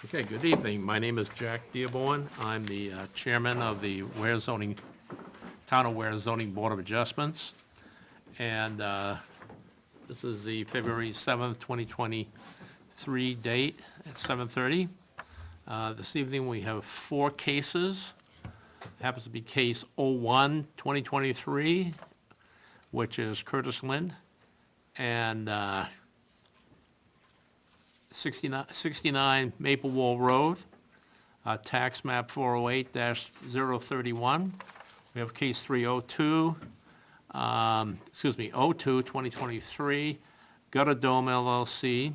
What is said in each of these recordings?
Okay, good evening. My name is Jack Dearborn. I'm the chairman of the Weare Zoning, Town of Weare Zoning Board of Adjustments. And this is the February 7th, 2023 date at 7:30. This evening we have 4 cases. Happens to be case 01-2023, which is Curtis Lind, and 69 Maple Wall Road, tax map 408-031. We have case 302, 02-2023, Gutter Dome LLC,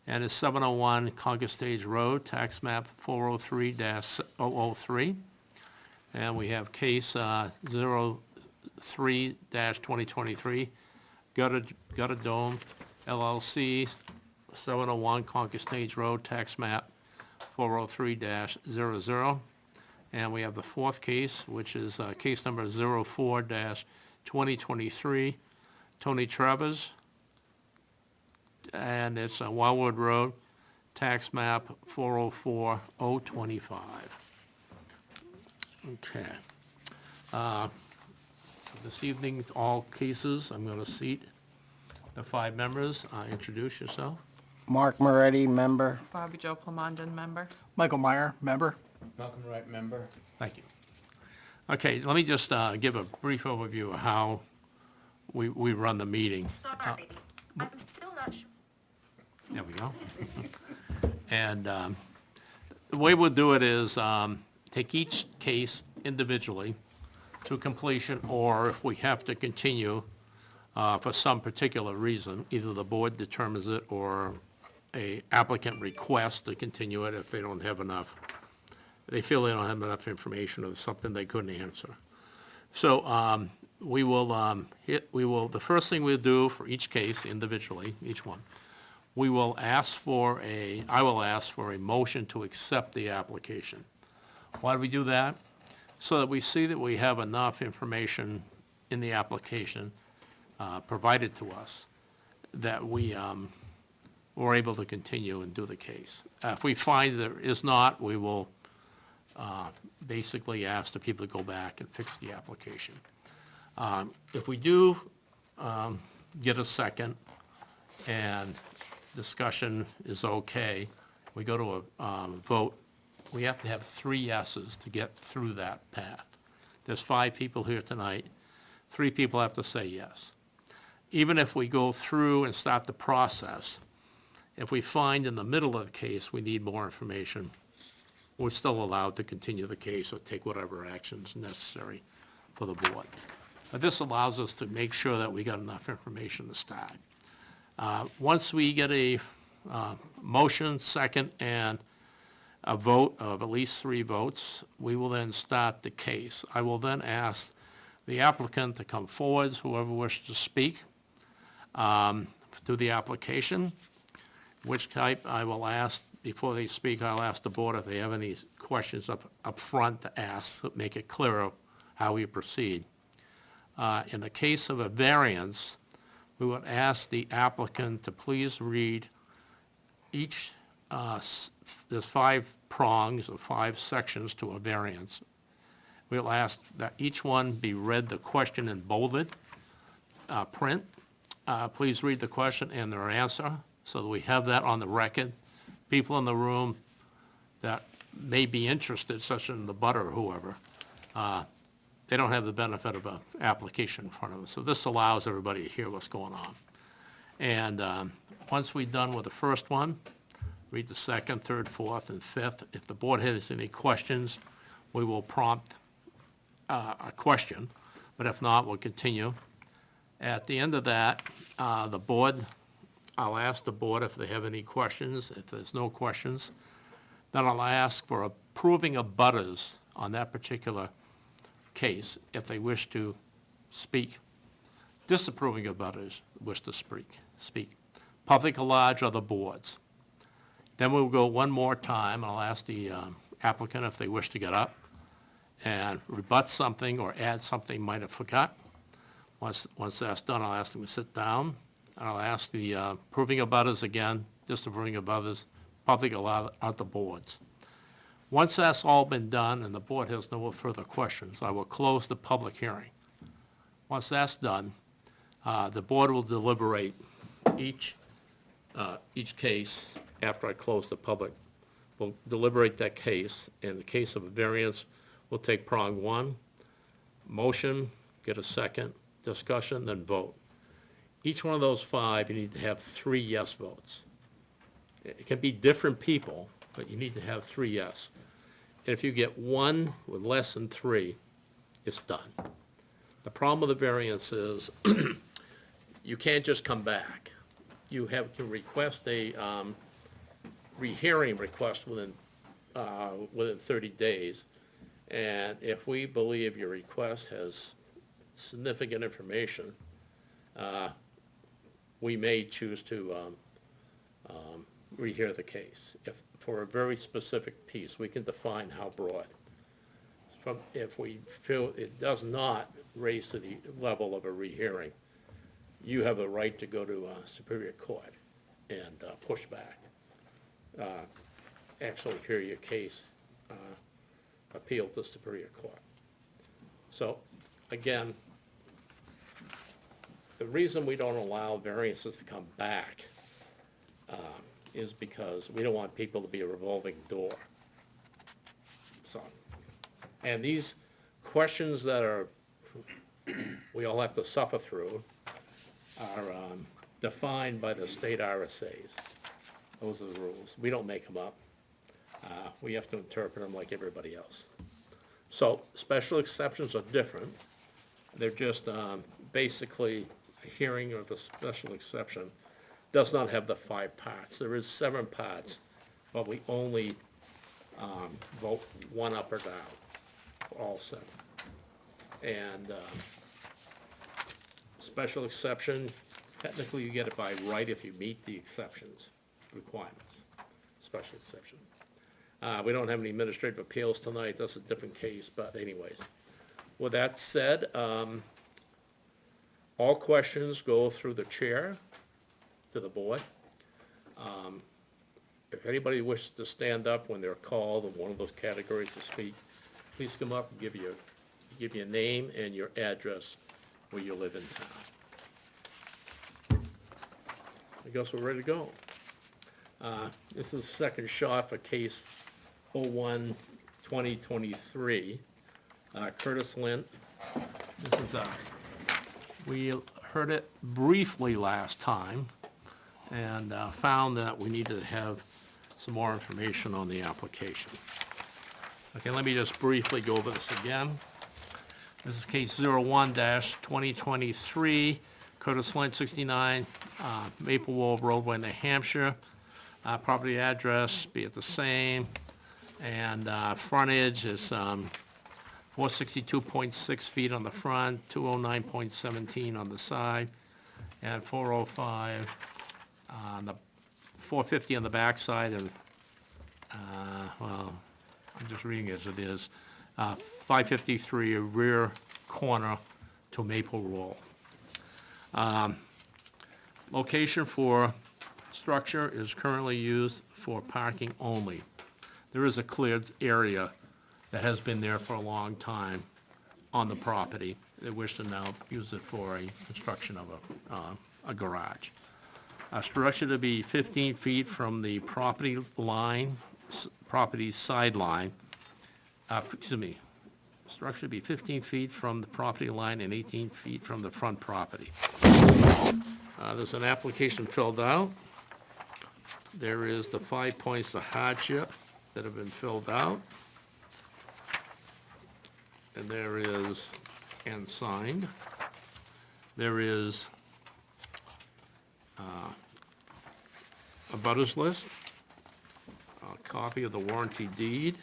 and it's 701 Concord Stage Road, tax map 403-003. And we have case 03-2023, Gutter Dome LLC, 701 Concord Stage Road, tax map 403-00. And we have the 4th case, which is case number 04-2023, Tony Travers, and it's Wildwood Road, tax map 404-025. Okay. This evening's all cases, I'm going to seat the 5 members. Introduce yourself. Mark Moretti, member. Bobby Joe Plamondon, member. Michael Meyer, member. Malcolm Wright, member. Thank you. Okay, let me just give a brief overview of how we run the meeting. Sorry, I'm still not sure. There we go. And the way we'll do it is take each case individually to completion, or if we have to continue for some particular reason, either the board determines it or a applicant requests to continue it if they don't have enough, they feel they don't have enough information or something they couldn't answer. So the first thing we'll do for each case individually, each one, I will ask for a motion to accept the application. Why do we do that? So that we see that we have enough information in the application provided to us that we're able to continue and do the case. If we find there is not, we will basically ask the people to go back and fix the application. If we do get a second and discussion is okay, we go to a vote. We have to have 3 yeses to get through that path. There's 5 people here tonight. 3 people have to say yes. Even if we go through and start the process, if we find in the middle of the case we need more information, we're still allowed to continue the case or take whatever actions necessary for the board. But this allows us to make sure that we got enough information to start. Once we get a motion, second, and a vote of at least 3 votes, we will then start the case. I will then ask the applicant to come forward, whoever wishes to speak, to the application, which type I will ask, before they speak, I'll ask the board if they have any questions up front to ask, to make it clearer how we proceed. In the case of a variance, we would ask the applicant to please read each, there's 5 prongs or 5 sections to a variance. We'll ask that each one be read the question in bolded print. Please read the question and their answer so that we have that on the record. People in the room that may be interested, such as the butter or whoever, they don't have the benefit of an application in front of them. So this allows everybody to hear what's going on. And once we're done with the first one, read the second, third, fourth, and fifth. If the board has any questions, we will prompt a question, but if not, we'll continue. At the end of that, I'll ask the board if they have any questions. If there's no questions, then I'll ask for approving of butters on that particular case if they wish to speak. Disapproving of butters wish to speak. Public or large other boards. Then we'll go one more time. I'll ask the applicant if they wish to get up and rebut something or add something might have forgot. Once that's done, I'll ask them to sit down. And I'll ask the approving of butters again, disapproving of others, public allowed at the boards. Once that's all been done and the board has no further questions, I will close the public hearing. Once that's done, the board will deliberate each case after I close the public. We'll deliberate that case. In the case of a variance, we'll take prong one, motion, get a second, discussion, then vote. Each one of those five, you need to have 3 yes votes. It can be different people, but you need to have 3 yes. And if you get one with less than 3, it's done. The problem with the variance is you can't just come back. You have to request a rehearing request within 30 days. And if we believe your request has significant information, we may choose to rehear the case. If for a very specific piece, we can define how broad. If we feel it does not raise to the level of a rehearing, you have a right to go to Superior Court and push back. Actually hear your case appeal to Superior Court. So, again, the reason we don't allow variances to come back is because we don't want people to be a revolving door. So, and these questions that we all have to suffer through are defined by the state RSAs. Those are the rules. We don't make them up. We have to interpret them like everybody else. So special exceptions are different. They're just basically a hearing of a special exception does not have the 5 parts. There is 7 parts, but we only vote 1 up or down for all 7. And special exception, technically you get it by right if you meet the exceptions, requirements, special exception. We don't have any administrative appeals tonight, that's a different case, but anyways. With that said, all questions go through the chair to the board. If anybody wishes to stand up when they're called in one of those categories to speak, please come up and give your name and your address where you live in town. I guess we're ready to go. This is the second shot for case 01-2023. Curtis Lint. This is, we heard it briefly last time and found that we needed to have some more information on the application. Okay, let me just briefly go over this again. This is case 01-2023, Curtis Lint, 69 Maple Wolf Roadway, New Hampshire. Property address be it the same, and frontage is 462.6 feet on the front, 209.17 on the side, and 405 on the 450 on the backside, and well, I'm just reading as it is, 553 rear corner to Maple Roll. Location for structure is currently used for parking only. There is a cleared area that has been there for a long time on the property. They wish to now use it for a construction of a garage. Structure to be 15 feet from the property line, property sideline. Structure to be 15 feet from the property line and 18 feet from the front property. There's an application filled out. There is the 5 points of hardship that have been filled out. And there is, and signed. There is a butters list, a copy of the warranty deed.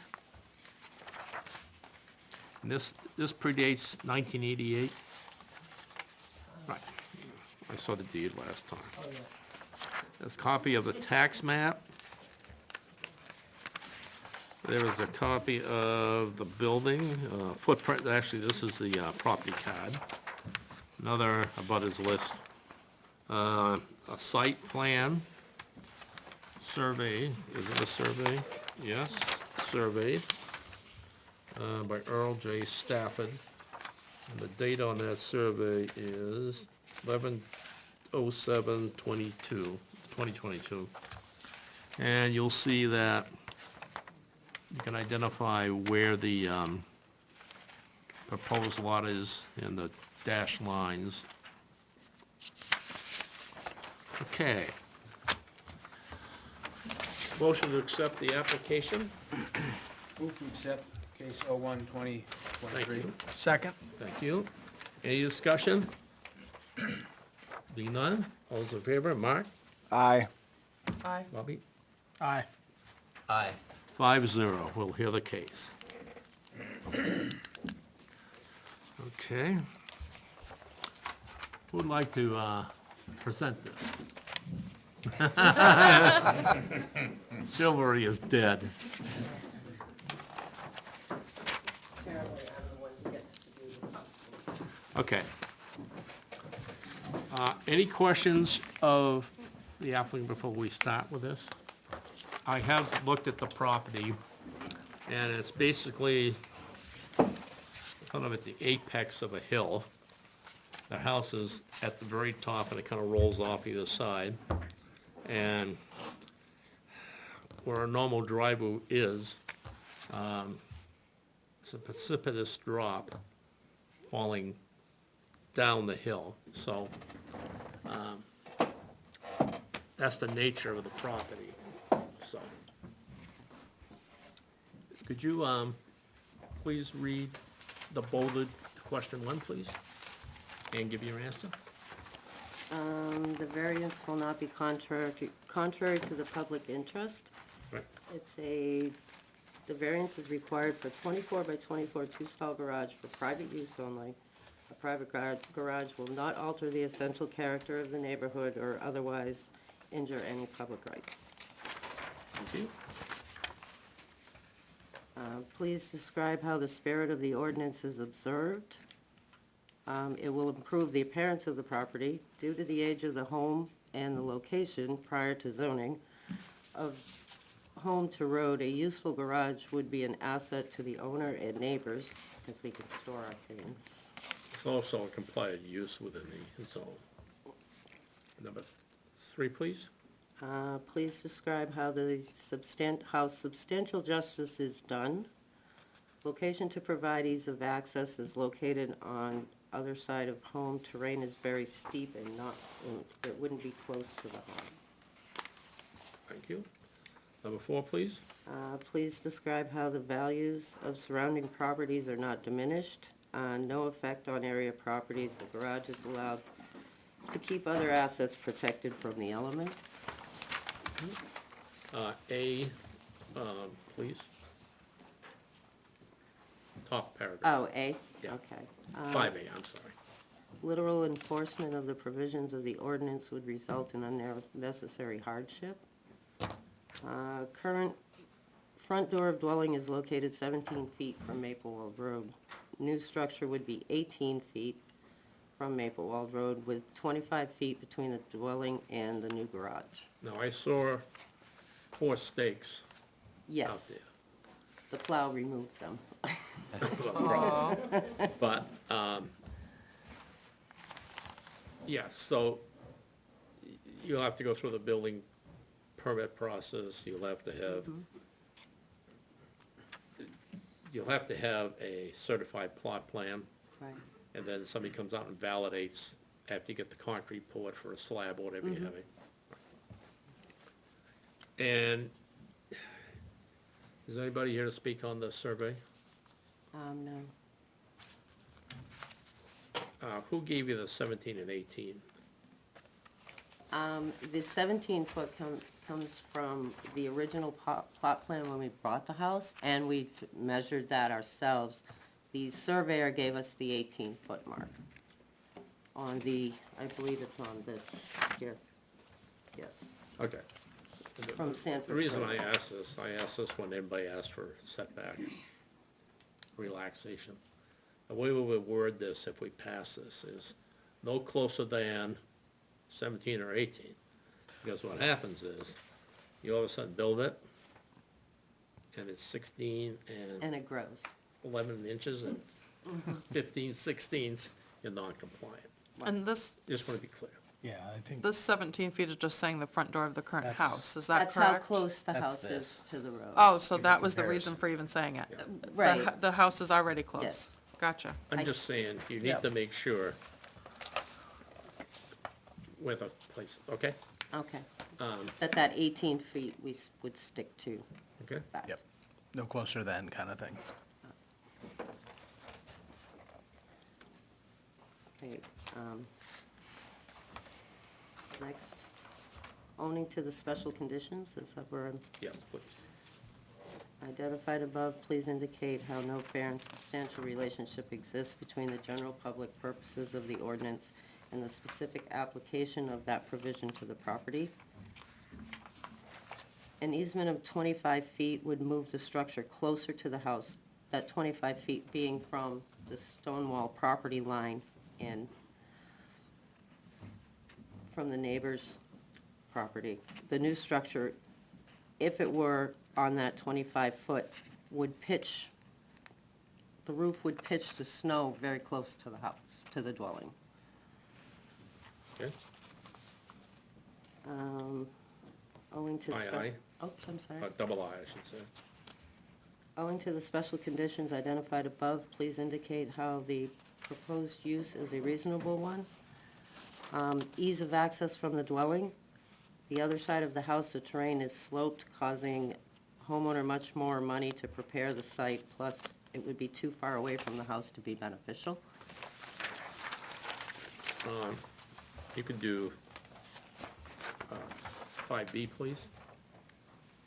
And this predates 1988. Right, I saw the deed last time. There's a copy of the tax map. There is a copy of the building, footprint, actually this is the property card. Another abutters list. A site plan, survey, is it a survey? Yes, survey, by Earl J. Stafford. And the date on that survey is 11/07/2022. And you'll see that you can identify where the proposed lot is in the dashed lines. Okay. Motion to accept the application. Move to accept case 01/2023. Thank you. Second. Thank you. Any discussion? Being none, all those in favor, Mark, Aye. Aye. Bobby? Aye. Aye. 5-0, we'll hear the case. Okay. Who would like to present this? Chivalry is dead. Okay. Any questions of the applicant before we start with this? I have looked at the property, and it's basically kind of at the apex of a hill. The house is at the very top, and it kind of rolls off either side. And where a normal driveway is, it's a precipitous drop falling down the hill. So that's the nature of the property, so. Could you please read the bolded question 1, please, and give your answer? The variance will not be contrary to the public interest. Right. The variance is required for 24 by 24 two-stall garage for private use only. A private garage will not alter the essential character of the neighborhood or otherwise injure any public rights. Thank you. Please describe how the spirit of the ordinance is observed. It will improve the appearance of the property due to the age of the home and the location prior to zoning. Of home to road, a useful garage would be an asset to the owner and neighbors, because we can store our things. It's also a compliant use within the zone. Number 3, please. Please describe how how substantial justice is done. Location to provide ease of access is located on other side of home. Terrain is very steep and it wouldn't be close to the home. Thank you. Number 4, please. Please describe how the values of surrounding properties are not diminished. No effect on area properties. The garage is allowed to keep other assets protected from the elements. A, please. Top paragraph. Oh, A? Yeah. Okay. 5A, I'm sorry. Literal enforcement of the provisions of the ordinance would result in unnecessary hardship. Current front door of dwelling is located 17 feet from Maplewald Road. New structure would be 18 feet from Maplewald Road with 25 feet between the dwelling and the new garage. Now, I saw 4 stakes out Yes, there. the plow removed them. But, yes, so you'll have to go through the building permit process, you'll have to have a certified plot plan, Right. and then somebody comes out and validates after you get the concrete poured for a slab or whatever you're having. And is anybody here to speak on the survey? No. Who gave you the 17 and 18? The 17-foot comes from the original plot plan when we bought the house, and we measured that ourselves. The surveyor gave us the 18-foot mark on the, I believe it's on this here. Yes, Okay. from Sanford. The reason Road. I ask this when everybody asks for setback relaxation. The way we would word this if we pass this is no closer than 17 or 18. Because what happens is, you all of a sudden build it, and it's 16 and And it grows. 11 inches and 15 sixteenths, you're non-compliant. And this, Just want to be clear. Yeah, I think, this 17 feet is just saying the front door of the current That's- house, is that That's correct? how close the That's house is this. to the road. Oh, so that was the Comparison. reason for even saying it? The Right. hu- The house is already close? Yes. Gotcha. I'm I- just saying, you Yeah. need to make sure where the place, okay? Okay. That 18 feet we would stick to Okay? that. yep, no closer than kind of thing. Okay, next, owning to the special conditions, is that where I'm Yes, please. identified above? Please indicate how no fair and substantial relationship exists between the general public purposes of the ordinance and the specific application of that provision to the property. An easement of 25 feet would move the structure closer to the house, that 25 feet being from the stone wall property line in, from the neighbor's property. The new structure, if it were on that 25-foot, would pitch, the roof would pitch the snow very close to the house, to the dwelling. Okay? Owing to. Aye. Oh, I'm sorry. Double I should say. Owing to the special conditions identified above, please indicate how the proposed use is a reasonable one. Ease of access from the dwelling. The other side of the house, the terrain is sloped, causing homeowner much more money to prepare the site, plus it would be too far away from the house to be beneficial. You could do 5B, please.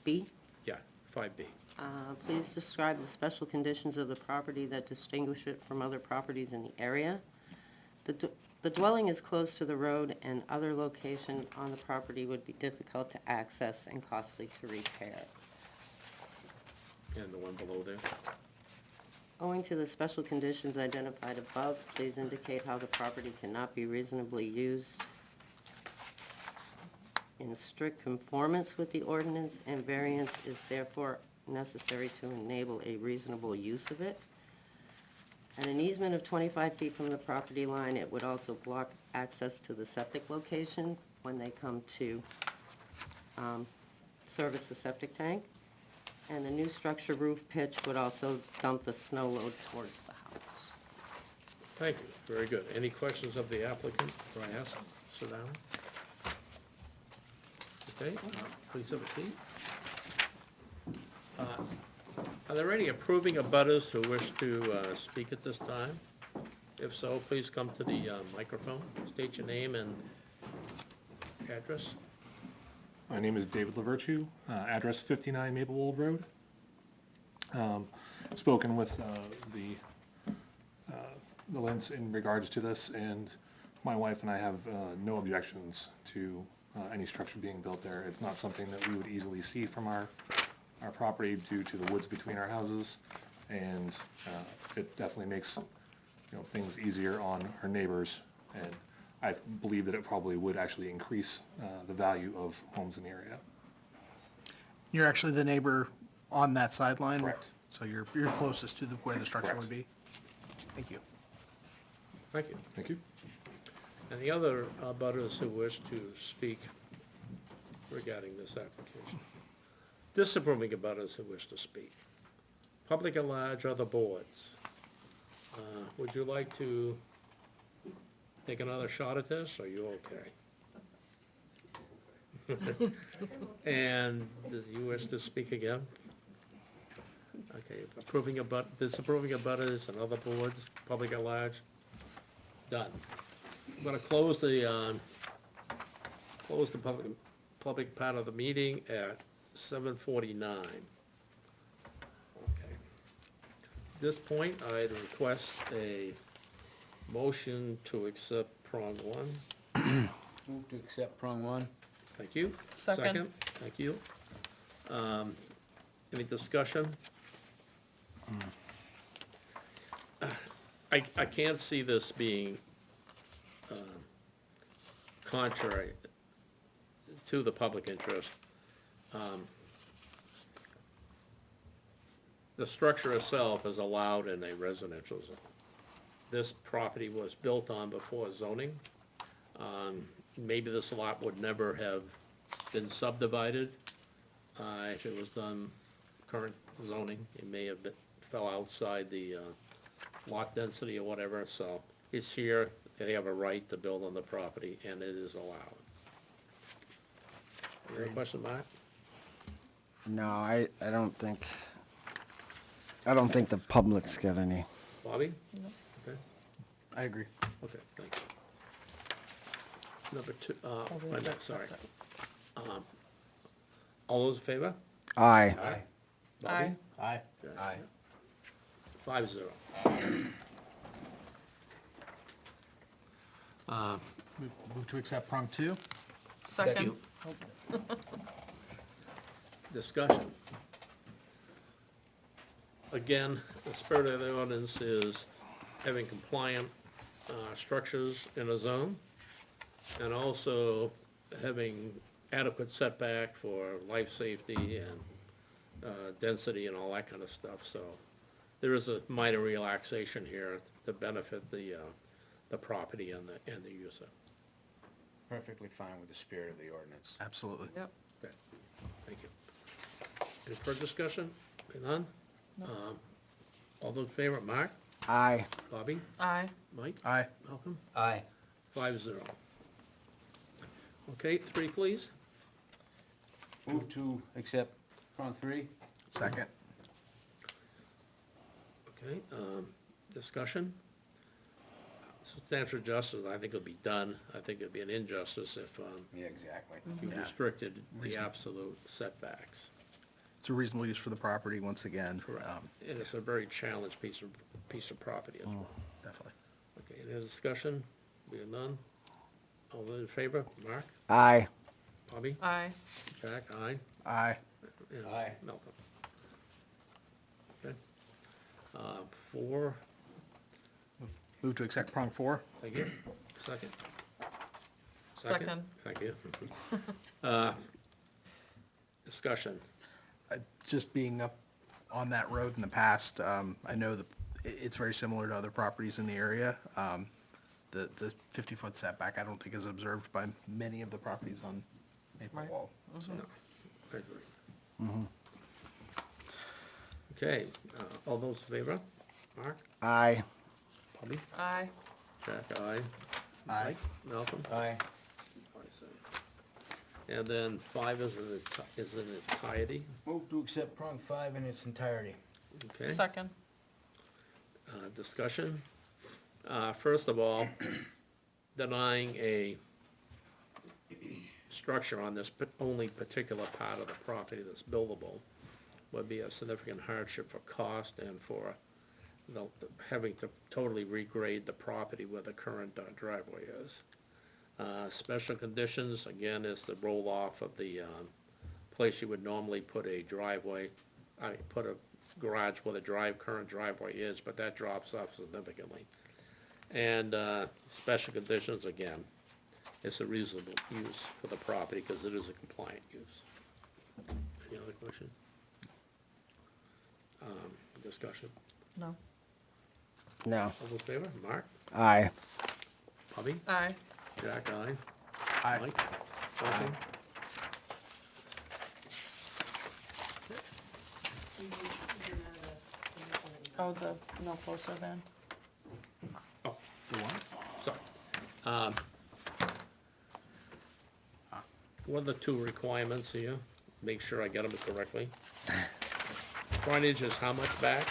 B, Yeah, 5B. please describe the special conditions of the property that distinguish it from other properties in the area. The dwelling is close to the road, and other location on the property would be difficult to access and costly to repair. And the one below there. Owing to the special conditions identified above, please indicate how the property cannot be reasonably used in strict conformance with the ordinance, and variance is therefore necessary to enable a reasonable use of it. At an easement of 25 feet from the property line, it would also block access to the septic location when they come to service the septic tank. And the new structure roof pitch would also dump the snow load towards the house. Thank you, very good. Any questions of the applicant? Do I ask? Sit down. Okay, please have a seat. Are there any approving abutters who wish to speak at this time? If so, please come to the microphone, state your name and address. My name is David Lavirtue, address 59 Maplewold Road. Spoken with the Lents in regards to this, and my wife and I have no objections to any structure being built there. It's not something that we would easily see from our property due to the woods between our houses, and it definitely makes things easier on our neighbors, and I believe that it probably would actually increase the value of homes in the area. You're actually the neighbor on that sideline? Correct. So you're closest to where the structure Correct. would be? Thank you. Thank you. Thank you. Any other abutters who wish to speak regarding this application? Disapproving abutters who wish to speak. Public at large, other boards. Would you like to take another shot at this, or are you okay? And do you wish to speak again? Okay, disapproving abutters and other boards, public at large, done. I'm gonna close the public part of the meeting at 7:49. Okay. At this point, I'd request a motion to accept prong one. Move to accept prong one. Thank you. Second. Thank you. Any discussion? I can't see this being contrary to the public interest The structure itself is allowed in a residential zone. This property was built on before zoning. Maybe this lot would never have been subdivided if it was done current zoning. It may have fell outside the lot density or whatever, so it's here. They have a right to build on the property, and it is allowed. Any other question, Mark? No, I don't think the public's got any. Bobby? Okay, I agree. okay, thank you. Number two, wait a minute, sorry. All those in favor? Aye. Bobby? Aye. Aye. Aye. 5-0. Move to accept prong two. Second. Discussion. Again, the spirit of the ordinance is having compliant structures in a zone, and also having adequate setback for life safety and density and all that kind of stuff. So there is a minor relaxation here to benefit the property and the user. Perfectly fine with the spirit of the ordinance. Absolutely. Yep. Okay, thank you. Any further discussion? None? All those in favor, Mark? Aye. Bobby? Aye. Mike? Aye. Malcolm? Aye. 5-0. Okay, 3, please. Move to accept prong three. Second. Okay, discussion. Substantial justice, I think it'll be done. I think it'd be an injustice if Yeah, exactly. you restricted the absolute setbacks. It's a reasonable use for the property, once again. Correct. And it's a very challenged piece of property as well. Definitely. Okay, any other discussion? Being none? All those in favor? Mark? Aye. Bobby? Aye. Jack? Aye? Aye. And Aye. Malcolm? Okay. 4, Move to accept prong four. thank you. Second? Second. Thank you. Discussion. Just being up on that road in the past, I know that it's very similar to other properties in the area. The 50-foot setback, I don't think is observed by many of the properties on Maple Right. Wall. So, I agree. Okay, all those in favor? Mark? Aye. Bobby? Aye. Jack, aye. Aye. Mike? Malcolm? Aye. 5-0. And then 5 is in entirety, Move to accept prong five in its entirety. okay? Second. Discussion. First of all, denying a structure on this only particular part of the property that's buildable would be a significant hardship for cost and for, having to totally regrade the property where the current driveway is. Special conditions, again, is the roll-off of the place you would normally put a driveway, put a garage where the current driveway is, but that drops off significantly. And special conditions, again, it's a reasonable use for the property because it is a compliant use. Any other question? Discussion? No. No. All those in favor? Mark? Aye. Bobby? Aye. Jack, aye. Aye. Mike? Malcolm? Oh, the no closer than. Oh, the one? Sorry. What are the two requirements here? Make sure I get them correctly. Frontage is how much back?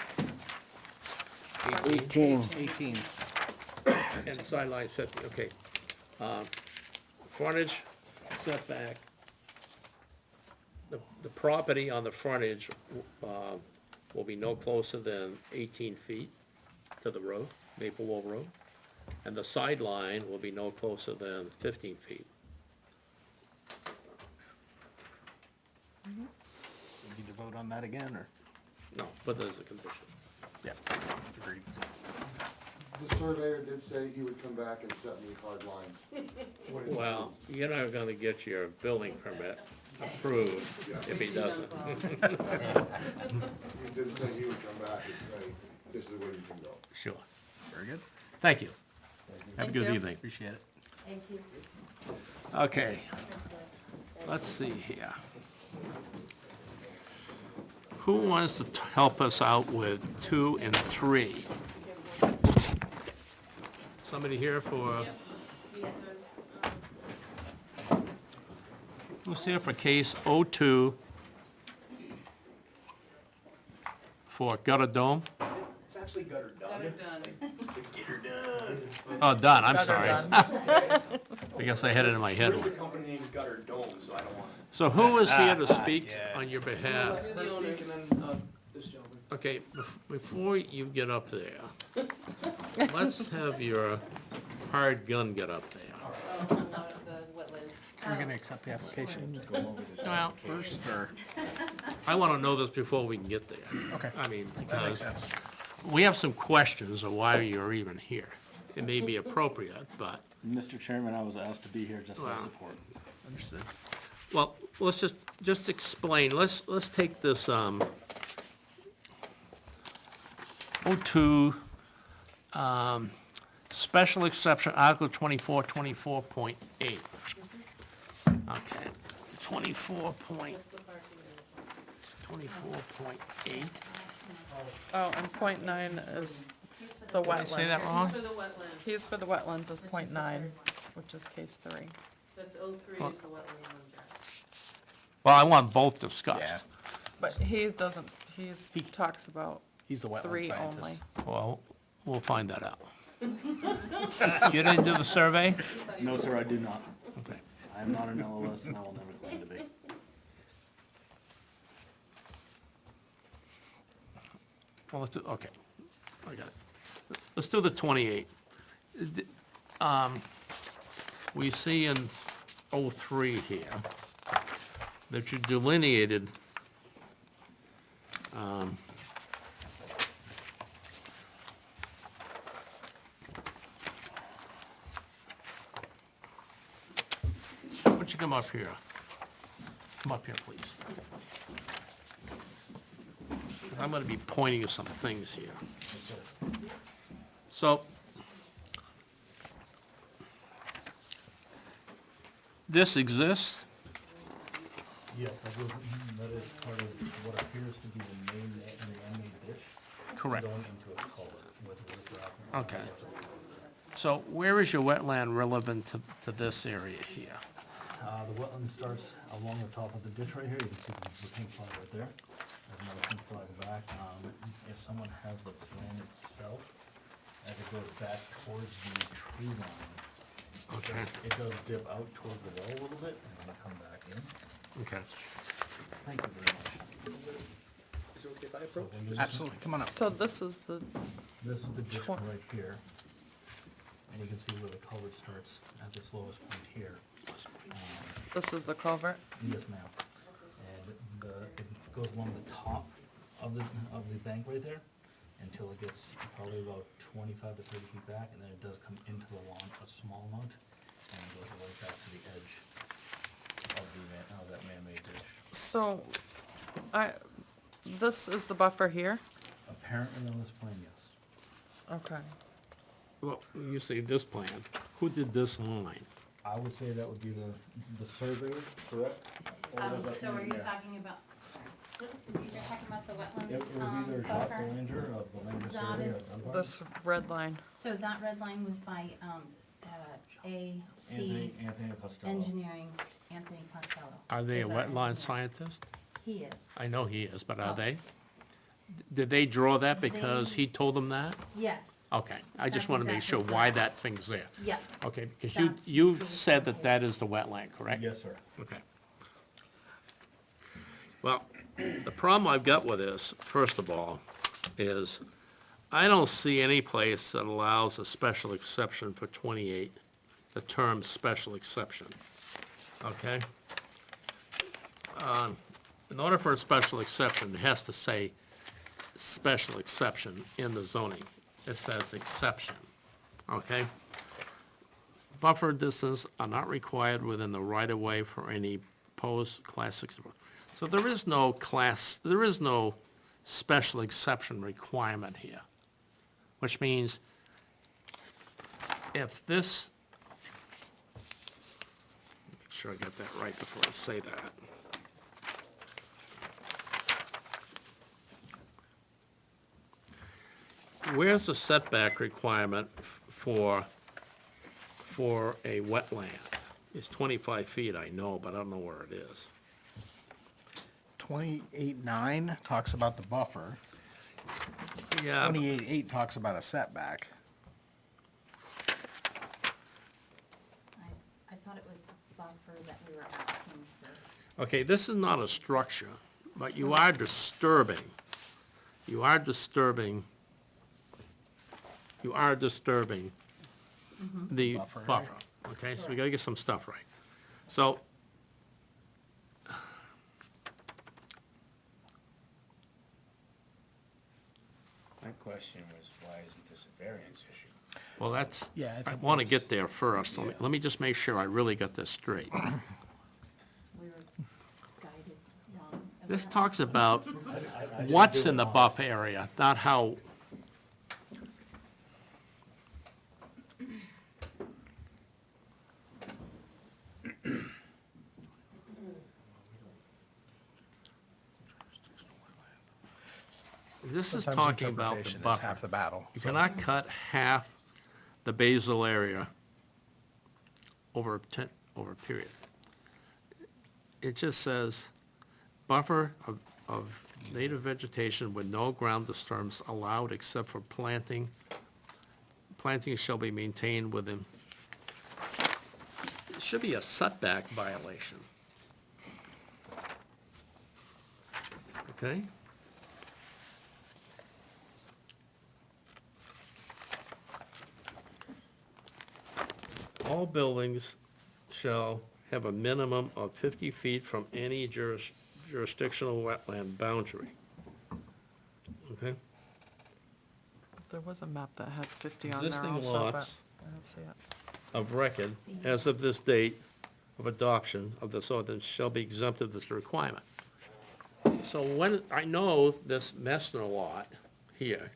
18? 18. 18. And sideline 50, okay. Frontage, setback. The property on the frontage will be no closer than 18 feet to the road, Maple Wall Road. And the sideline will be no closer than 15 feet. Need to vote on that again, or? No, but there's a condition. Yeah. Agreed. The surveyor did say he would come back and set me hard lines. Well, you're not gonna get your building permit approved, if he doesn't. He did say he would come back and say, this is where you can go. Sure. Very good. Thank you. Have a Thank good you. evening. Appreciate it. Thank you. Okay, let's see here. Who wants to help us out with 2 and 3? Somebody here for, who's here for case 02 for gutter dome? It's actually gutter done. Oh, done, I'm Gutter sorry. done. I guess I had it in my head. There's a company named Gutter Dome, so I don't want So who is here to speak on your behalf? to. First speak and then, this gentleman. Okay, before you get up there, let's have your hard gun get up there. We're gonna accept the application. Well, First, or? I want to know this before we can get there. Okay. I mean, That makes because sense. we have some questions of why you're even here. It may be appropriate, but, Mr. Chairman, I was asked to be here just Wow. as support. Understood. well, let's just explain, let's take this, 02, special exception, Article 24.8. Okay, 24.8. Oh, and .9 is the Did I say that wetlands. wrong? For the wetland, He's for the wetlands is .9, which is case 3. that's 03 is the wetland one. Well, I want both discussed. But he doesn't, he talks about He's the wetland 3 scientist. only. Well, we'll find that out. You didn't do the survey? No, sir, I do not. Okay. I am not an LOS and I will never claim to be. Well, let's do, okay, I got it. Let's do the 28. We see in 03 here that you delineated why don't you come up here? Come up here, please. I'm gonna be pointing to some things here. So, this exists, Yes, that is part of what appears to be the main man-made ditch correct, going into a culvert with riprap. okay. So where is your wetland relevant to this area here? The wetland starts along the top of the ditch right here. You can see the pink flag right there. There's another pink flag back. If someone has the plan itself, as it goes back towards the tree line, Okay, it does dip out towards the wall a little bit and then come back in. okay. Thank you very much. Is it okay if I approach? when you- Absolutely, come on up. So this is the, This is the ditch Twen- right here. And you can see where the culvert starts at the slowest point here. this is the culvert. Yes, ma'am. And it goes along the top of the bank right there until it gets probably about 25 to 30 feet back, and then it does come into the lawn a small amount, and goes right back to the edge of that man-made ditch. So, this is the buffer here? Apparently on this plan, yes. Okay. Well, you see this plan, who did this line? I would say that would be the surveyor, correct? Or was that So are in you there? talking about, you're talking about the It wetlands, was either Jacques buffer? Belanger of Belanger That Survey or is- Dunbar. This red line. So that red line was by, AC Anthony Costello. Engineering, Anthony Costello. Are they a is our wetland engineer. scientist? He is, I know he is, but are Oh. they? Did they draw that because They- he told them that? yes, Okay, I just That's want to make exactly sure why correct. that thing's there. yeah, Okay, because That's you the said that that case. is the wetland, correct? Yes, sir. Okay. Well, the problem I've got with this, first of all, is I don't see any place that allows a special exception for 28, the term special exception, okay? In order for a special exception, it has to say special exception in the zoning. It says exception, okay? Buffer distance are not required within the right-of-way for any proposed class 6. So there is no special exception requirement here, which means if this, make sure I get that right before I say that. Where's the setback requirement for a wetland? It's 25 feet, I know, but I don't know where it is. 28.9 talks about the buffer. Yeah, 28.8 talks about a setback. I thought it was the buffer that we were asking for. okay, this is not a structure, but you are disturbing the Buffer. buffer, okay? So we gotta get some stuff right. So, My question was, why isn't this a variance issue? well, that's, Yeah, I I think wanna that's- get there first. Let me just make sure I really got this straight. We were guided wrong. This talks about what's in the buffer area, not how. This is Sometimes talking about the interpretation is buffer. half the battle. You cannot cut half the basal area over a period. It just says, buffer of native vegetation with no ground disturbance allowed except for planting. Planting shall be maintained within, it should be a setback violation. Okay? All buildings shall have a minimum of 50 feet from any jurisdictional wetland boundary. Okay? There was a map that had 50 on there Existing also, but lots I don't see it. of record as of this date of adoption of this ordinance shall be exempted of this requirement. So when, I know this Messner lot here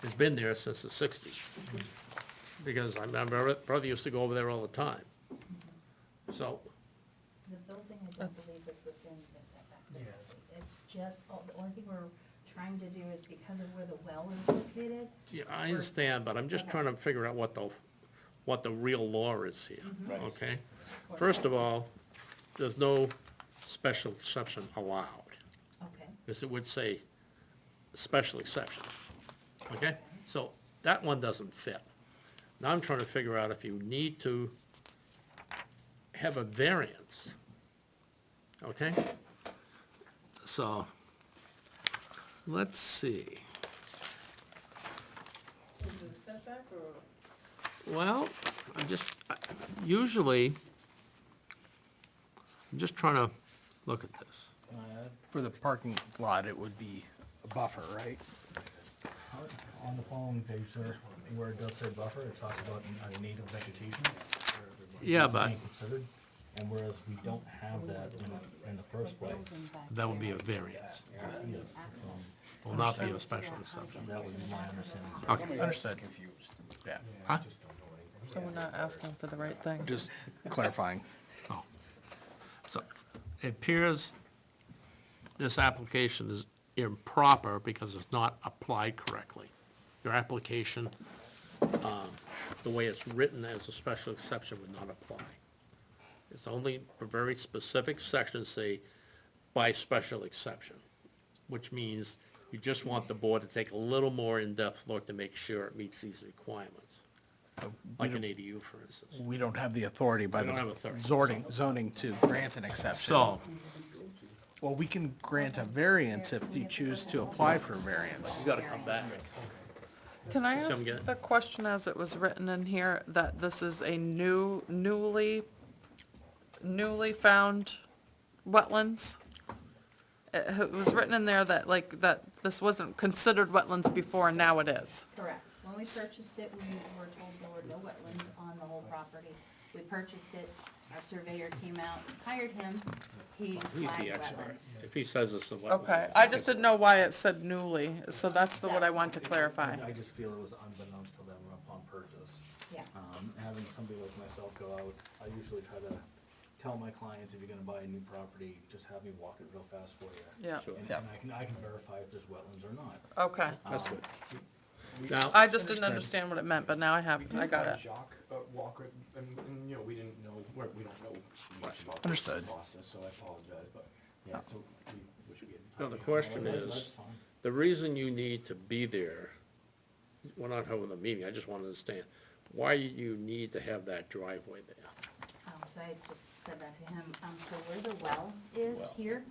has been there since the 60s. Because I remember it, brother used to go over there all the time. So, The building, I don't believe is within the setback. It's just, the only thing we're trying to do is because of where the well is located. yeah, I understand, but I'm just trying to figure out what the real law is here, okay? First of all, there's no special exception allowed, Okay. because it would say special exception, okay? So that one doesn't fit. Now I'm trying to figure out if you need to have a variance, okay? So, let's see. Is it a setback or? Well, usually, I'm just trying to look at this. For the parking lot, it would be a buffer, right? On the following page there, where it does say buffer, it talks about native vegetation. Yeah, It's but being considered, and whereas we don't have that in the first place, that would be a variance, Access. will not be a special exception. that would be my understanding. Okay, Understood. Confused. Yeah, huh? So we're not asking for the right thing. just clarifying. Oh. So, it appears this application is improper because it's not applied correctly. Your application, the way it's written as a special exception would not apply. It's only a very specific sections say by special exception, which means you just want the board to take a little more in-depth look to make sure it meets these requirements. Like an ADU, for instance. We don't have the authority by We don't have the authority. zoning to grant an exception. So, Well, we can grant a variance if you choose to apply for a variance. you gotta come back. Can I Some ask get it. the question as it was written in here, that this is a newly found wetlands? It was written in there that that this wasn't considered wetlands before and now it is. Correct. When we purchased it, we were told there were no wetlands on the whole property. We purchased it Our surveyor came out, hired him, he He's flagged the expert. wetlands. If he says it's a wetland. Okay, I just didn't know why it said newly, so that's what I want to clarify. I just feel it was unbeknownst to them upon purchase. Yeah. Having somebody like myself go out, I usually try to tell my clients, if you're gonna buy a new property, just have me walk it real fast for you. Yeah, Sure. And I can verify if there's wetlands or not. okay. That's Um, good. Now, I just didn't understand what it meant, but now I have, I got it. Jacques, Walker, and, you know, we didn't know, we don't know much about this Understood. process, so I apologize, but, yeah, so we wish we had. now the question That's is, fine. the reason you need to be there, we're not having a meeting, I just want to understand, why you need to have that driveway there? So I just said that to him, so where the well is Well. here,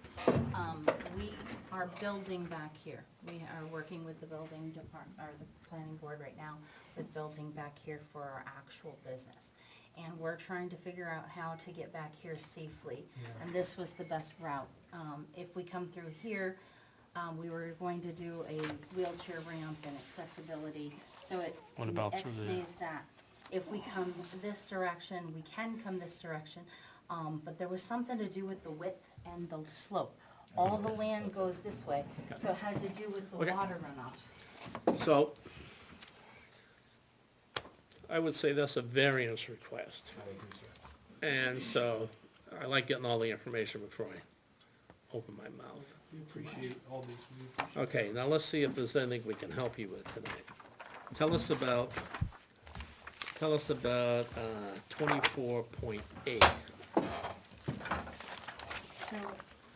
we are building back here. We are working with the building department, or the planning board right now, with building back here for our actual business. And we're trying to figure out how to get back here safely, and this was the best route. If we come through here, we were going to do a wheelchair ramp and accessibility, so it What about through there? X-nays that. If we come this direction, we can come this direction, but there was something to do with the width and the slope. All the land goes this way, so it had to do with the Okay. water runoff. So, I would say that's a variance request. I agree, sir. And so, I like getting all the information before I open my mouth. We appreciate all this, we appreciate. Okay, now let's see if there's anything we can help you with tonight. Tell us about 24.8. So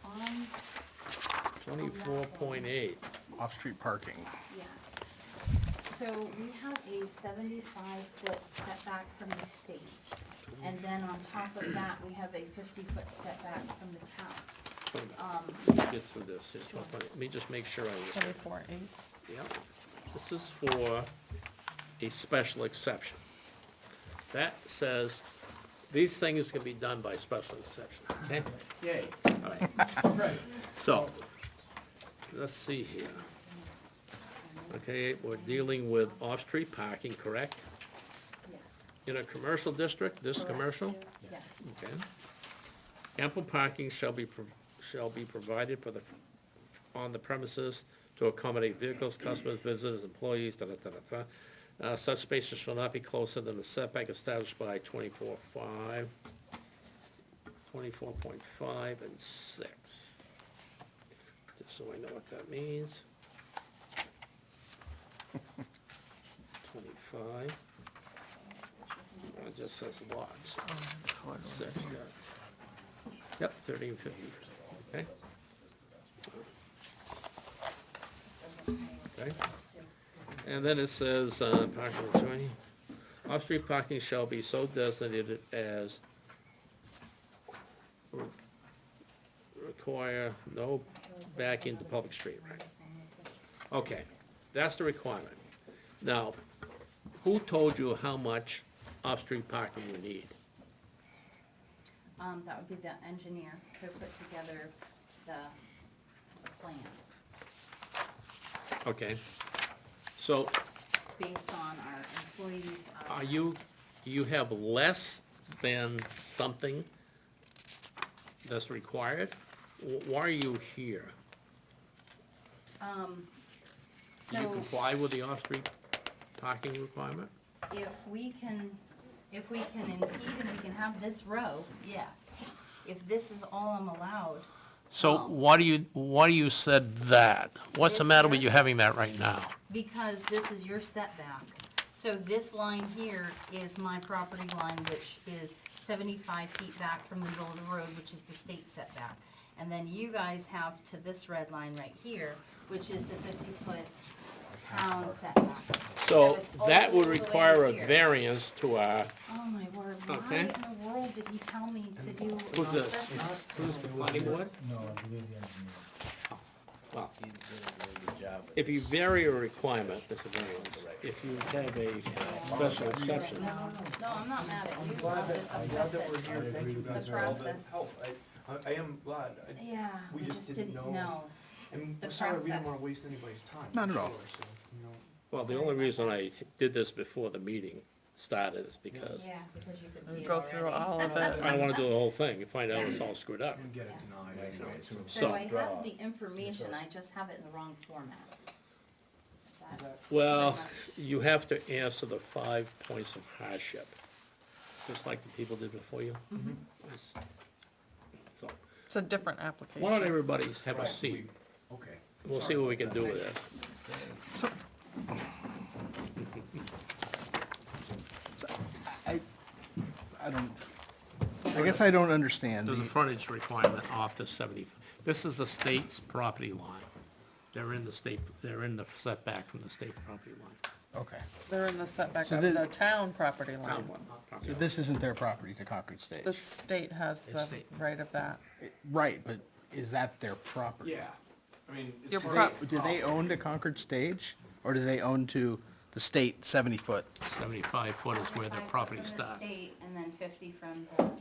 on, 24.8. Off-street parking. yeah, so we have a 75-foot setback from the state. And then on top of that, we have a 50-foot setback from the town. Let's get through this. Here. Let me just make sure I understand. 74.8. Yeah, this is for a special exception. That says, these things can be done by special exception, okay? Yay. All right. So, let's see here. Okay, we're dealing with off-street parking, correct? Yes. In a commercial district, this Correct. commercial? Yes. Okay. Ample parking shall be provided for on the premises to accommodate vehicles, customers, visitors, employees, da-da-da-da-da. Such spaces shall not be closer than the setback established by 24.5 and 6. Just so I know what that means. 25. It just says lots. 6, yeah. Yep, 30 and 50, okay? Okay. And then it says, parking adjoining, off-street parking shall be so designated as require no back into public street, right? Okay, that's the requirement. Now, who told you how much off-street parking you need? That would be the engineer who put together the plan, Okay, so based on our employees. are you have less than something that's required? Why are you here? Do you So comply with the off-street parking requirement? if we can impede and we can have this row, yes. If this is all I'm allowed, So why do you said that? What's the This matter with here? you having that right now? because this is your setback. So this line here is my property line, which is 75 feet back from the middle of the road, which is the state setback. And then you guys have to this red line right here, which is the 50-foot town setback. So it's all that would the way require a here. variance to our, Oh my word, why Okay. in the world did he tell me to do? who's the, asbestos? who's the planning board? No, I believe the engineer. Well, He did a really good job. if you vary a requirement, there's a variance. If you have a special exception, No, I'm not mad at you, I'm glad I'm that, just I'm glad that we're upset here, thank you The guys for all the process. help, I am glad, yeah, We we just just didn't didn't know. know. and The we're sorry, we didn't process. wanna waste anybody's time. Not at all. sure, so, you know. well, the only reason I did this before the meeting, started is because Yeah, because you could see it Go through already. all of I it. don't wanna do the whole thing, and find out it's all screwed up. And get it denied anyway, so. So I have the information, I just have it in the wrong format. Is that Well, pretty much- you have to answer the 5 points of hardship, just like the people did before you. It's- So, It's a different application. why don't everybody have a Right, seat? Okay. We'll see Sorry what we about can that. do with this. I guess I don't understand. There's a frontage requirement off the 70, this is the state's property line. They're in the setback from the state property line. Okay, They're in the setback So of the- the town property line. so this isn't their property to Concord Stage? The state has the state. right of that. Right, but is that their property? Yeah, I mean, it's Your great. prop- Do they own to Concord Stage, or do they own to the state 70-foot? 75 foot is where their 25 property from the starts. state and then 50 from the town.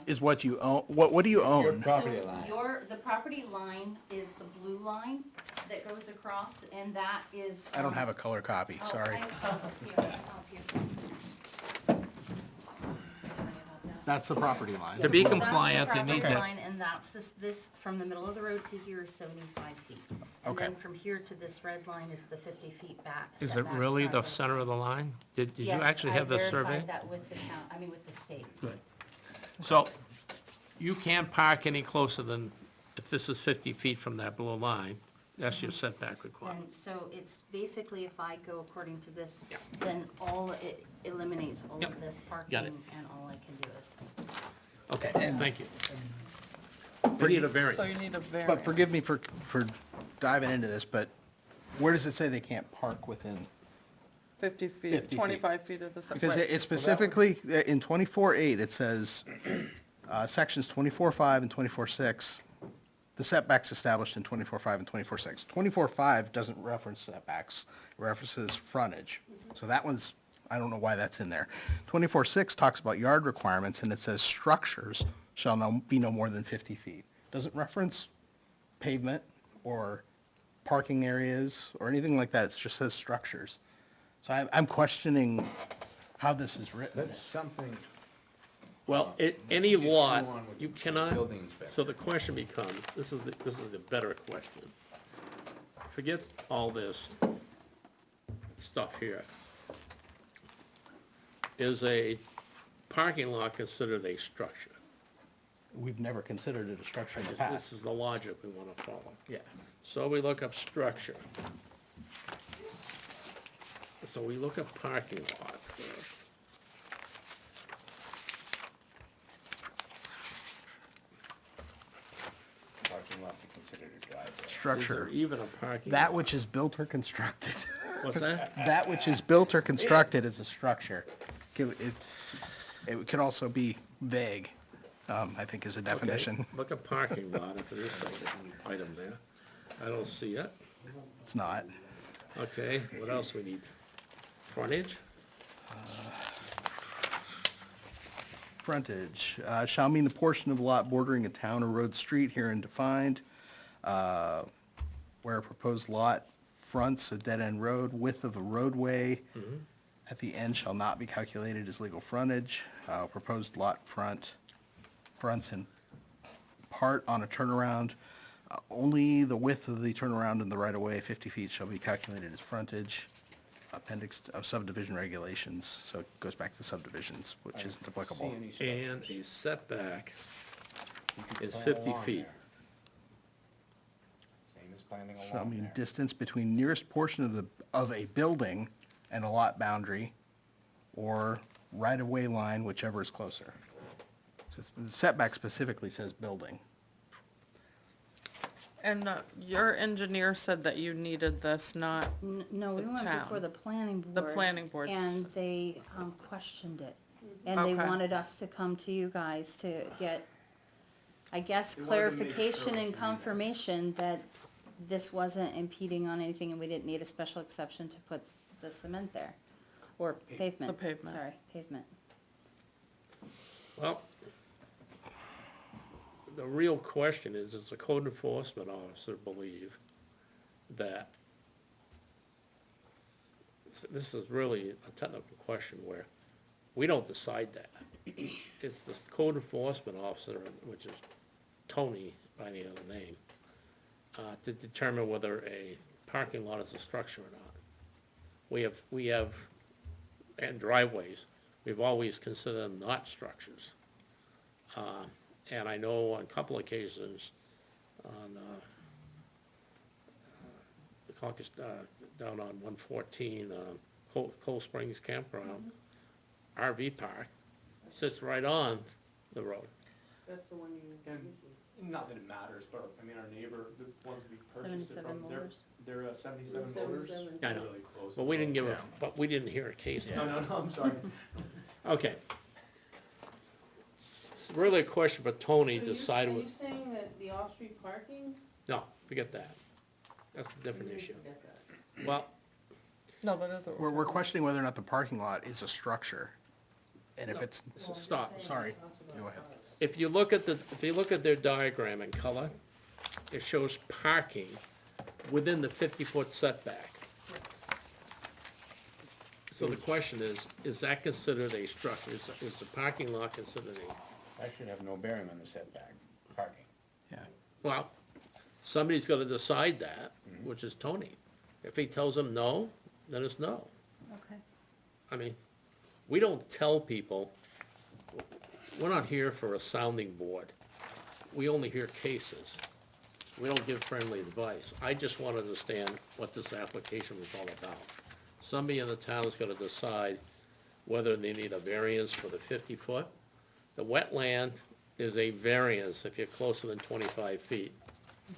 Is what you own, what do you own? So the property line is the blue line that goes across, and that is. I don't have a color copy, Oh, sorry. I have here, I'll help you. Sorry about that. That's the property line. To be So that's the compliant, they need property to, line, and that's this, from the middle of the road to here is 75 feet. And Okay. then from here to this red line is the 50 feet back. is it setback really the from- center of the line? Did you Yes, actually have the I survey? verified that with the count, I mean, with the state. Good. So, you can't park any closer than, if this is 50 feet from that blue line, that's your setback requirement. And so it's basically, if I go according to this, Yeah. then it eliminates all Yep. of this parking, Got it. and all I can do is this. Okay, thank you. We need a So variance. you need a variance. But forgive me for diving into this, but where does it say they can't park within? 50 feet, 50 feet. 25 feet of the setback. Because it specifically, in 24.8, it says, sections 24.5 and 24.6, the setbacks established in 24.5 and 24.6. 24.5 doesn't reference setbacks, it references frontage. So that one's, I don't know why that's in there. 24.6 talks about yard requirements, and it says structures shall be no more than 50 feet. Doesn't reference pavement or parking areas or anything like that, it just says structures. So I'm questioning how this is written. That's something, Well, any You sue lot, on with you the cannot, building inspector. so the question becomes, this is the better question. Forget all this stuff here. Is a parking lot considered a structure? We've never considered it a structure in the This past. is the logic we want to follow. Yeah. So we look up structure. So we look up parking lot first. parking lot to consider a driveway. Is there Structure, even a parking? that lot? which is built or constructed. What's that? That which is built or constructed is a structure. It could also be vague, I think is a Okay, definition. Look at parking lot, if there is an item there. I don't see it. It's not. Okay, what else we need? Frontage? Frontage, shall mean the portion of lot bordering a town or road street herein defined, where a proposed lot fronts a dead-end road, width of a roadway at the end shall not be calculated as legal frontage. Proposed lot fronts in part on a turnaround. Only the width of the turnaround in the right-of-way, 50 feet, shall be calculated as frontage. Appendix of subdivision regulations, so it goes back to subdivisions, which isn't applicable. See any And structures. a setback You could is plan 50 along feet. there. Same as planning Shall along mean there. distance between nearest portion of a building and a lot boundary, or right-of-way line, whichever is closer. So the setback specifically says building. And your engineer said that you needed this, not, No, we The went town. before the planning board. The planning boards. And they questioned it. And they Okay. wanted us to come to you guys to get, I guess, They wanted to make clarification sure and we- confirmation that this wasn't impeding on anything and we didn't need a special exception to put the cement there. Or pavement. The pavement. Sorry, pavement. Well, the real question is, does the code enforcement officer believe that, this is really a technical question where We don't decide that. It's the code enforcement officer, which is Tony by the other name, to determine whether a parking lot is a structure or not. We have, and driveways, we've always considered them not structures. And I know on a couple occasions, on, the Conquest, down on 114, Cold Springs Campground, RV park, sits right on the road. That's the one you. And not that it matters, but I mean, our neighbor, the ones we purchased it 77 from, Motors. they're 77 Motors. I know. Really close. But we didn't give a, but we didn't hear a case. No, I'm sorry. Okay. It's really a question for Tony to decide. Are you saying that the off-street parking? No, forget that. That's a different issue. Forget that. Well, No, that isn't. We're questioning whether or not the parking lot is a structure. And if it's, stop. sorry, go ahead. If you look at their diagram in color, it shows parking within the 50-foot setback. So the question is that considered a structure? Is the parking lot considered a, I should have no bearing on the setback, parking. Yeah. well, somebody's gotta decide that, which is Tony. If he tells them no, then it's no. Okay. I mean, we don't tell people, we're not here for a sounding board. We only hear cases. We don't give friendly advice. I just want to understand what this application was all about. Somebody in the town is gonna decide whether they need a variance for the 50-foot. The wetland is a variance. If you're closer than 25 feet,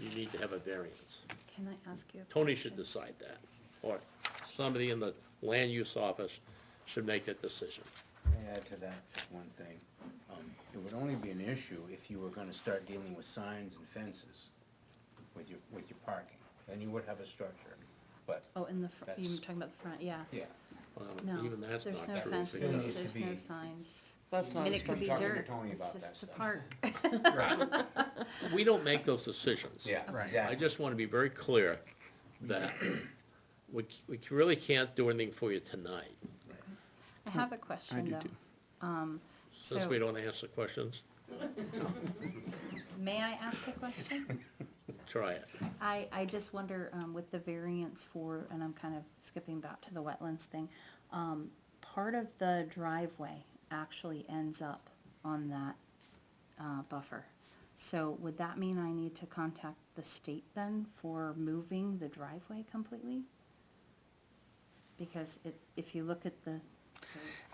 you need to have a variance. Can I ask you a Tony should decide that, or somebody in the land use office should make that decision. May I add to that just one thing? It would only be an issue if you were gonna start dealing with signs and fences with your parking. Then you would have a structure, but, Oh, in the, you were That's- talking about the front, yeah. yeah. No, Even that's there's not no true. fences, It needs to there's no be- signs. That's I not mean, a it could be Talking to dirt, Tony about it's that just a stuff. park. We don't make those decisions. Yeah, Right. I exactly. just want to be very clear that we really can't do anything for you tonight, I have a question, though. since So- we don't answer questions. May I ask a question? Try it. I just wonder, with the variance for, and I'm kind of skipping back to the wetlands thing, part of the driveway actually ends up on that, buffer. So would that mean I need to contact the state then for moving the driveway completely? Because if you look at the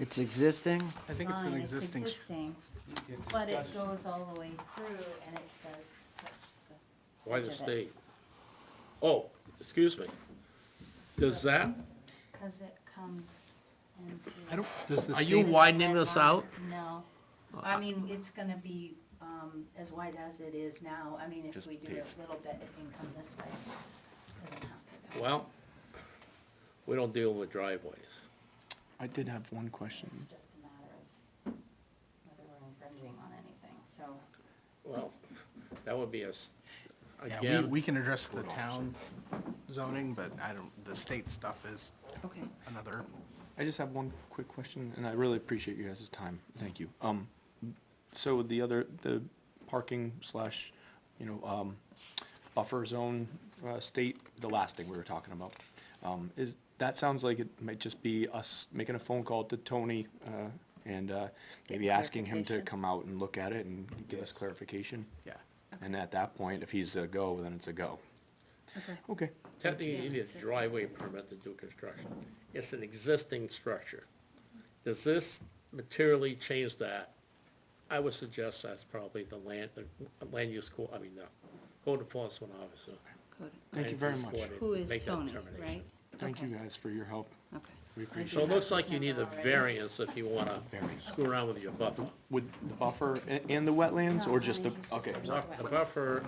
It's existing. I think it's an line, existing. but it goes all the way through and it does touch the. Why the edge of it. state? Oh, excuse me. Does that, Cause it comes into. I don't, does the are you state, widening this out? No, I mean, it's gonna be, as wide as it is now, I mean, if Just we do it pave. a little bit, it can come this way. Doesn't have to go. Well, we don't deal with driveways. I did have one question. It's just a matter of whether we're infringing on anything, so. Well, that would be yeah, again, we can address the town zoning, but I don't, the state stuff is Okay. another. I just have one quick question, and I really appreciate you guys' time. Thank you. So the parking slash, buffer zone, state, the last thing we were talking about, that sounds like it might just be us making a phone call to Tony, and maybe asking him to clarification. come out and look at it and give us clarification. Yeah. And at that point, if he's a go, then it's a go. Okay. Okay. technically you need a driveway permit to do construction. It's an existing structure. Does this materially change that? I would suggest that's probably the land use code enforcement officer. Good. Thank you very much. Who is Make that Tony, determination. right? Thank you Okay. guys for your help. Okay. We appreciate So it it. looks like you need a variance if you wanna screw around with your buffer. With the buffer and the wetlands, or just the, okay. The buffer,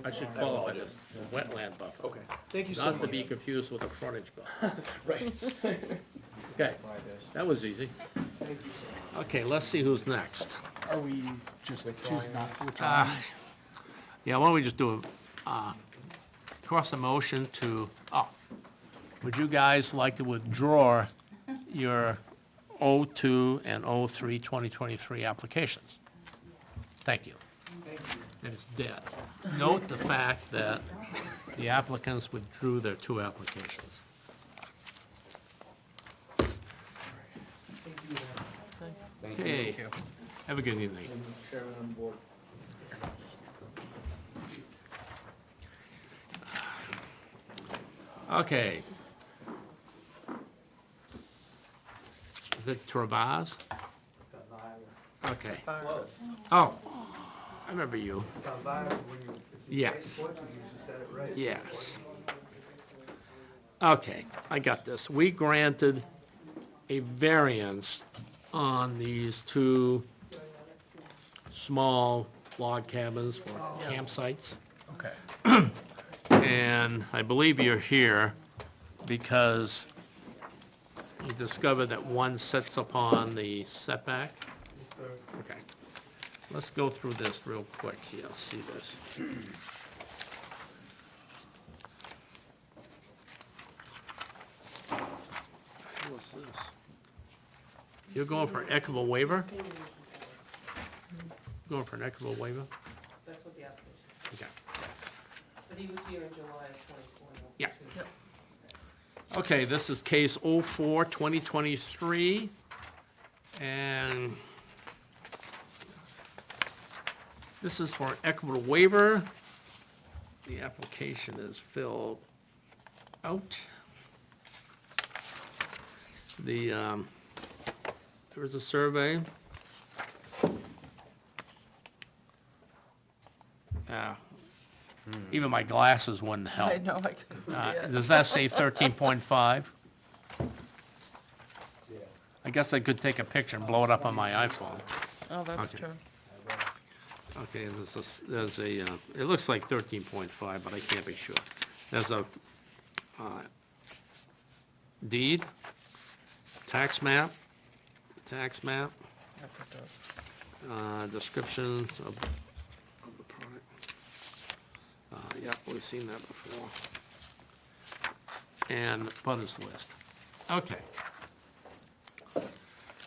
I should qualify this, the wetland buffer. Okay, thank you so Not to much. be confused with a frontage buffer. Right. Okay, that was easy. Okay, let's see who's next. Are we just choosing not to withdraw? Yeah, why don't we just do cross a motion to, would you guys like to withdraw your 02 and 03, 2023 applications. Thank you. And it's dead. Note the fact that the applicants withdrew their 2 applications. Okay. Have a good evening. Chairman on board. Okay. Is it Travas? Okay. Oh, I remember you. Yes. Yes. Okay, I got this. We granted a variance on these 2 small log cabins for campsites. Okay. And I believe you're here because you discovered that one sits upon the setback? Okay. Let's go through this real quick here, see this. What's this? You're going for an equitable waiver? Going for an equitable waiver? That's what the application, Okay. but he was here in July of 2020. Yeah. Okay, this is case 04, 2023, and this is for an equitable waiver. The application is filled out. There is a survey. Even my glasses wouldn't help. I know, I couldn't see it. Does that say 13.5? I guess I could take a picture and blow it up on my iPhone. Oh, that's Okay. true. Okay, there's a, it looks like 13.5, but I can't be sure. There's a deed, tax map, Yep, it does. description of the product. Yeah, we've seen that before. And butters list. Okay.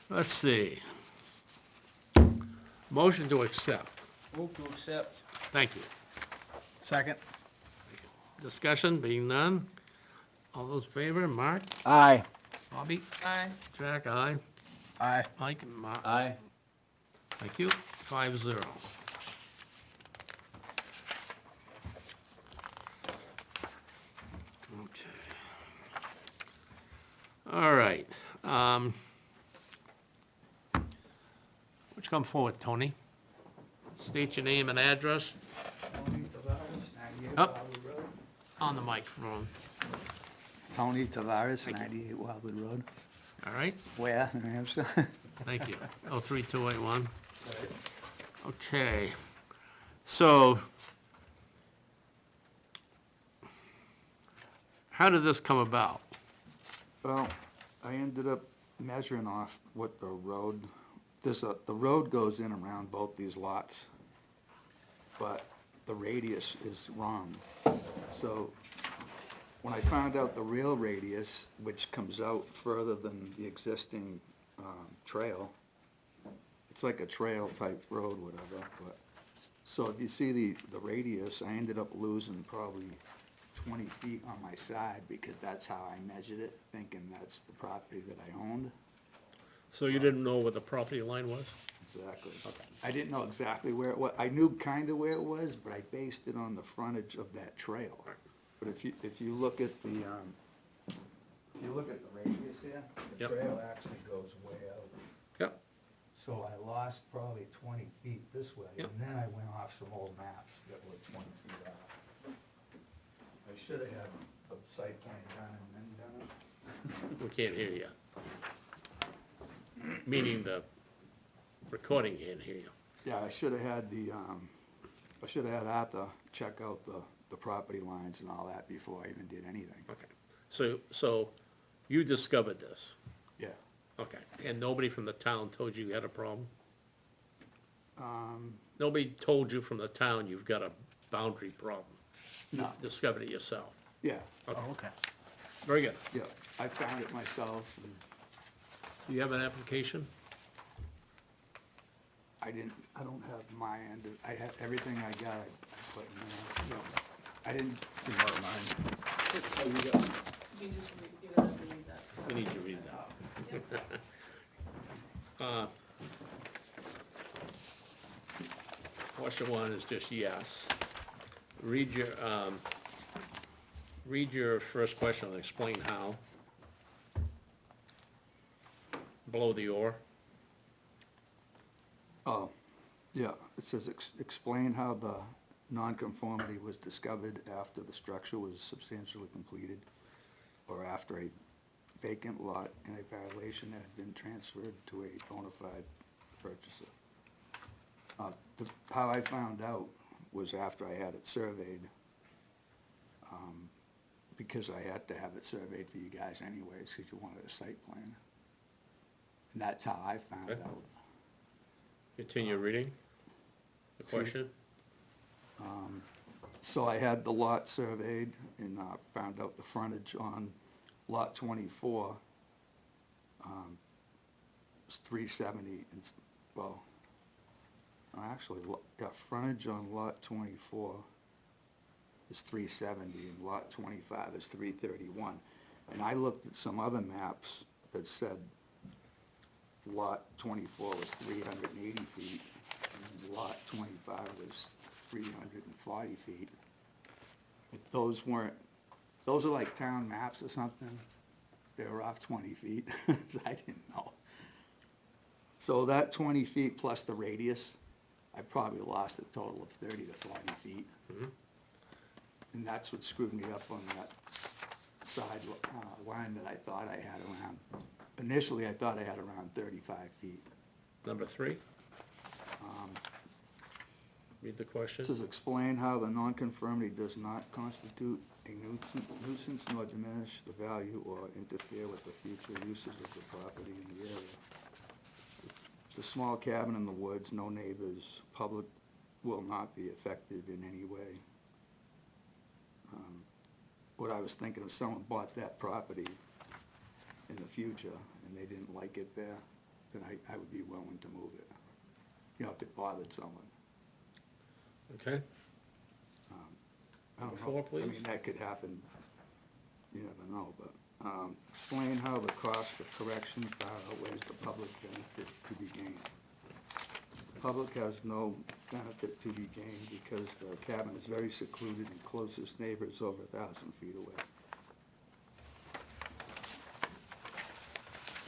Let's see. Motion to accept. Move to accept. Thank you. Second? Discussion being none. All those in favor, Mark, Aye. Bobby, Aye. Jack, aye. Aye. Mike, and Mark. Aye. Thank you. 5-0. Okay. All right. Would you come forward, Tony? State your name and address. Up. On the microphone. Tony Tavares, 98 Wildwood Road. All right, Where, New Hampshire? thank you. 03281. Okay. So, how did this come about? Well, I ended up measuring off what the road, the road goes in around both these lots, but the radius is wrong. So when I found out the real radius, which comes out further than the existing trail, it's like a trail type road, whatever, but, so if you see the radius, I ended up losing probably 20 feet on my side, because that's how I measured it, thinking that's the property that I owned. So you didn't know what the property line was? Exactly. I didn't know exactly where it was, I knew kinda where it was, but I based it on the frontage of that trail. But if you look at the, radius here, the Yep. trail actually goes way out. Yep. So I lost probably 20 feet this way, Yep. and then I went off some old maps that were 20 feet off. I should have had the site plan done and then done it. We can't hear you. Meaning the recording can't hear you. Yeah, I should have had I should have had Arthur check out the property lines and all that before I even did anything. Okay. So you discovered this? Yeah. Okay. And nobody from the town told you you had a problem? Nobody told you from the town you've got a boundary problem? No. You discovered it yourself? Yeah, Okay. Oh, okay. Very good. yeah, I found it myself, and Do you have an application? I don't have my end, I had, everything I got, I put in there. I didn't, We need to read that. Question one is just yes. Read your first question and explain how. Below the or. oh, yeah, it says explain how the nonconformity was discovered after the structure was substantially completed, or after a vacant lot and a violation had been transferred to a bona fide purchaser. How I found out was after I had it surveyed, because I had to have it surveyed for you guys anyways, because you wanted a site plan. And that's how I found Okay. out. Continue reading the question. So I had the lot surveyed and found out the frontage on lot 24 is 370, well, actually, frontage on lot 24 is 370 and lot 25 is 331. And I looked at some other maps that said lot 24 was 380 feet and lot 25 was 340 feet. But those weren't, those are like town maps or something. They were off 20 feet, so I didn't know. So that 20 feet plus the radius, I probably lost a total of 30 to 40 feet. And that's what screwed me up on that side line that I thought I had around. Initially, I thought I had around 35 feet. Number three. Read the question. It says, explain how the nonconformity does not constitute a nuisance nor diminish the value or interfere with the future uses of the property in the area. It's a small cabin in the woods, no neighbors, public will not be affected in any way. What I was thinking, if someone bought that property in the future and they didn't like it there, then I would be willing to move it, you know, if it bothered someone. Okay. I don't Number four, know. I please. mean, that could happen, you never know, but, explain how the cost of correction far outweighs the public benefit to be gained. The public has no benefit to be gained because the cabin is very secluded and closest neighbor is over 1,000 feet away.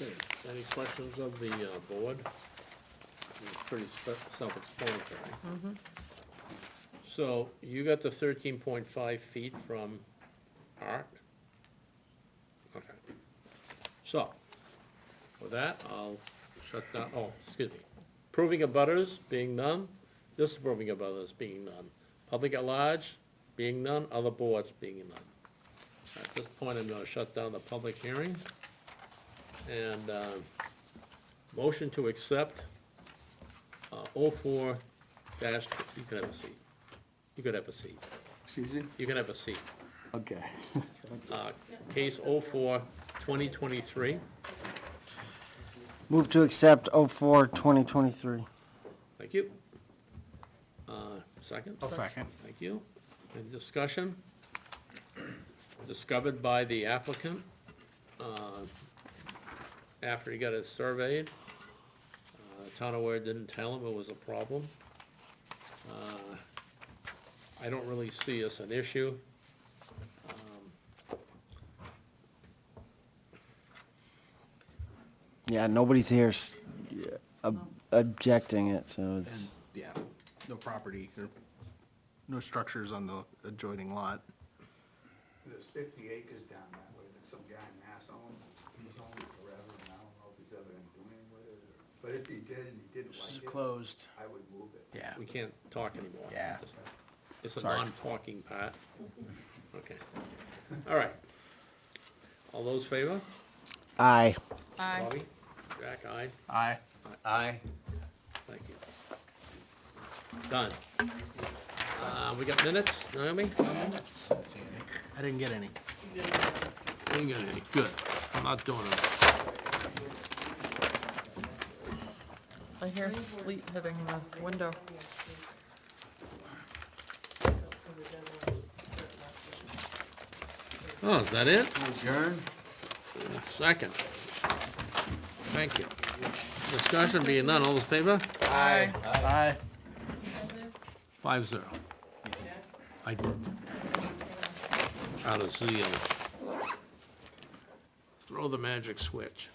Okay. Any questions of the board? It's pretty self-explanatory. So you got the 13.5 feet from Art? Okay. So, with that, I'll shut down, oh, excuse me. Proving of butters being none, disapproving of butters being none. Public at large being none, other boards being none. At this point, I'm gonna shut down the public hearing. And, motion to accept, 04 dash, you can have a seat. You could have a seat. Excuse me? You can have a seat. Okay. Case 04, 2023. Move to accept 04/2023. Thank you. Second? I'll second. Thank you. Any discussion? Discovered by the applicant, after he got it surveyed. Town of Weare didn't tell him it was a problem. I don't really see us an issue. Yeah, nobody's here objecting it, so And, it's, yeah, no property, or no structures on the adjoining lot. There's 50 acres down that way that some guy in Mass owns. He's owned it forever, and I don't know if he's ever been doing with it. But if he did and he didn't like it, Closed. I would move it. Yeah. We can't talk anymore. Yeah. It's a Sorry. non-talking part. Okay. All right. All those favor? aye. Aye. Bobby? Jack, aye? Aye. Aye. Thank you. Done. We got minutes, Naomi? Minutes. I didn't get any. We ain't got any. Good. I'm not doing it. I hear sleet hitting the window. Oh, is that it? Adjourn? Second. Thank you. Discussion being none, all those in favor? Aye. Aye. 5-0. I did. Out of zeal. Throw the magic switch.